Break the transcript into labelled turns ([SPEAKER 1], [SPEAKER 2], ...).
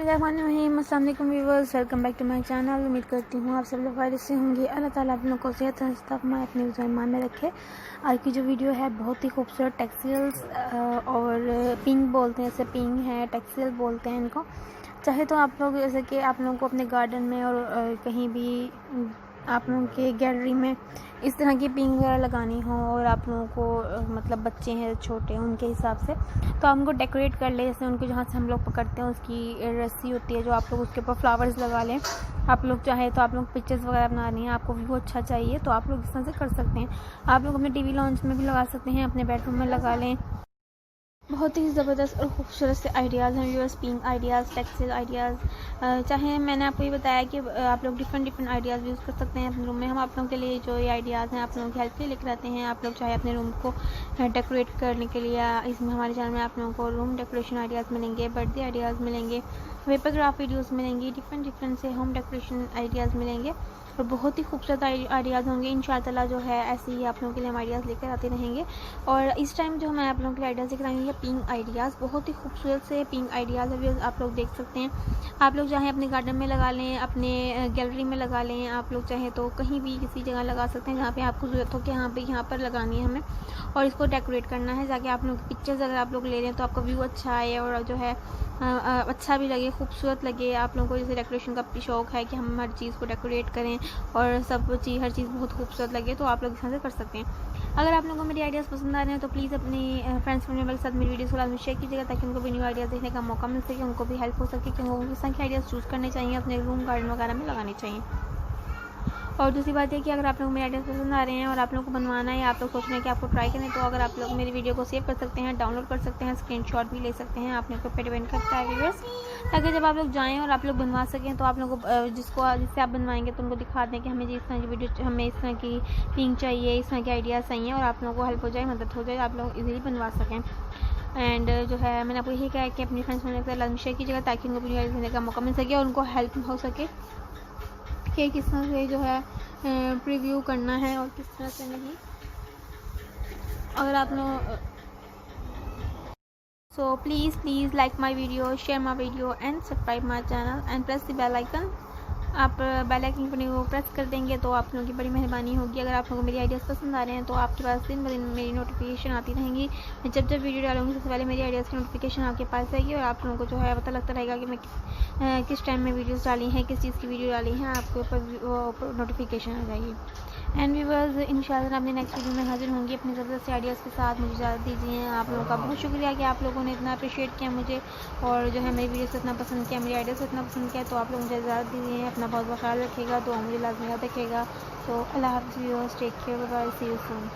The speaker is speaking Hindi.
[SPEAKER 1] बिस्मिल्लाहिर्रहमानिर्रहीम। अस्सलाम वालेकुम viewers, welcome back to my channel. उम्मीद करती हूँ आप सब लोग खैरियत से होंगे। अल्लाह ताला आप लोगों को सेहत मैं अपने ईमान में रखे। आज की जो वीडियो है बहुत ही खूबसूरत टेक्सटाइल्स और पिंक बोलते हैं, इसे पिंक है, टेक्सटाइल बोलते हैं इनको। चाहे तो आप लोग जैसे कि आप लोगों को अपने गार्डन में और कहीं भी आप लोगों के गैलरी में इस तरह की पिंक वगैरह लगानी हो और आप लोगों को मतलब बच्चे हैं छोटे, उनके हिसाब से तो आप उनको डेकोरेट कर ले। जैसे उनको जहाँ से हम लोग पकड़ते हैं उसकी रस्सी होती है जो आप लोग उसके ऊपर फ्लावर्स लगा लें। आप लोग चाहे तो आप लोग पिक्चर्स वगैरह बना रही हैं, आपको व्यू अच्छा चाहिए तो आप लोग इस तरह से कर सकते हैं। आप लोग अपने टीवी लॉन्च में भी लगा सकते हैं, अपने बेडरूम में लगा लें। बहुत ही ज़बरदस्त और ख़ूबसूरत से आइडियाज़ हैं viewers, pink ideas, textile ideas. चाहे मैंने आपको ये बताया कि आप लोग डिफरेंट आइडियाज़ यूज़ कर सकते हैं अपने रूम में। हम आप लोगों के लिए जो ये आइडियाज़ हैं आप लोगों की हेल्प के लिए लेकर आते हैं। आप लोग चाहे अपने रूम को डेकोरेट करने के लिए, इसमें हमारे चैनल में आप लोगों को रूम डेकोरेशन आइडियाज़ मिलेंगे, बर्थडे आइडियाज़ मिलेंगे, पेपर क्राफ्ट वीडियोज़ मिलेंगी, डिफरेंट से होम डेकोरेशन आइडियाज़ मिलेंगे और बहुत ही खूबसूरत आइडियाज़ होंगे। इंशाअल्लाह जो है ऐसे ही आप लोगों के लिए हम आइडियाज़ लेकर आते रहेंगे। और इस टाइम जो मैं आप लोगों के लिए आइडियाज़ लेकर आएंगे पिंक आइडियाज़, बहुत ही खूबसूरत से पिंक आइडियाज़ है, आप लोग देख सकते हैं। आप लोग चाहे अपने गार्डन में लगा लें, अपने गैलरी में लगा लें, आप लोग चाहे तो कहीं भी किसी जगह लगा सकते हैं जहाँ पे आपको ज़रूरत हो कि यहाँ पर लगानी है हमें और इसको डेकोरेट करना है। जाके आप लोग पिक्चर्स अगर आप लोग ले रहे हैं तो आपका व्यू अच्छा आए और जो है अच्छा भी लगे, खूबसूरत लगे। आप लोगों को जैसे डेकोरेशन का शौक़ है कि हम हर चीज़ को डेकोरेट करें और हर चीज़ बहुत खूबसूरत लगे तो आप लोग इस तरह से कर सकते हैं। अगर आप लोगों को मेरे आइडियाज़ पसंद आ रहे हैं तो प्लीज़ अपने फ्रेंड्स फैमिली मेंबर के साथ मेरी वीडियोस को लाजमी शेयर कीजिएगा ताकि उनको भी न्यू आइडियाज़ देखने का मौका मिल सके, उनको भी हेल्प हो सके कि उनको किस तरह के आइडियाज़ चूज़ करने चाहिए, अपने रूम गार्डन वगैरह में लगाने चाहिए। और दूसरी बात है कि अगर आप लोग मेरे आइडियाज़ पसंद आ रहे हैं और आप लोगों को बनवाना है या आप लोग सोच रहे हैं कि आपको ट्राई करें तो अगर आप लोग मेरी वीडियो को सेव कर सकते हैं, डाउनलोड कर सकते हैं, स्क्रीनशॉट भी ले सकते हैं, आपने ऊपर डिपेंड करता है व्यूअर्स, ताकि जब आप लोग जाएँ और आप लोग बनवा सकें तो आप लोगों को जिससे आप बनवाएंगे तो उनको दिखा दें कि हमें जिस तरह की वीडियो, हमें इस तरह की पिंक चाहिए, इस तरह के आइडियाज़ चाहिए और आप लोगों को हेल्प हो जाए, मदद हो जाए, आप लोग इजीली बनवा सकें। एंड जो है मैंने आपको यही कहा है कि अपनी फ्रेंड्स फैमिली के साथ लाजमी शेयर कीजिएगा ताकि उनको वीडियो देने का मौका मिल सके और उनको हेल्प हो सके कि किस तरह से जो है प्रीव्यू करना है और किस तरह से नहीं। अगर आप लोग so please like my video, share my video and subscribe my channel and press the bell icon. आप बेल आइकन को प्रेस कर देंगे तो आप लोगों की बड़ी मेहरबानी होगी। अगर आप लोगों को मेरी आइडियाज़ पसंद आ रहे हैं तो आपके पास दिन ब दिन मेरी नोटिफिकेशन आती रहेंगी। मैं जब वीडियो डालूंगी सबसे पहले मेरी आइडियाज़ की नोटिफिकेशन आपके पास आएगी और आप लोगों को जो है पता लगता रहेगा कि मैं किस टाइम में वीडियोज़ डाली हैं, किस चीज़ की वीडियो डाली हैं, आपके ऊपर नोटिफिकेशन आ जाएगी। एंड व्यूअर्स इंशाअल्लाह अपने नेक्स्ट वीडियो में हाजिर होंगी अपने ज़बरदस्त आइडियाज़ के साथ। मुझे इजाज़त दीजिए। आप लोगों का बहुत शुक्रिया कि आप लोगों ने इतना अप्रिशिएट किया मुझे और जो है मेरी वीडियो से इतना पसंद किया, मेरी आइडियाज़ इतना पसंद किया, तो आप लोग मुझे इजाज़त दीजिए। अपना बहुत ख्याल रखिएगा, तो मुझे लाजमी याद रखिएगा। तो अल्लाह हाफ़िज़ viewers, take care, bye bye, see you soon.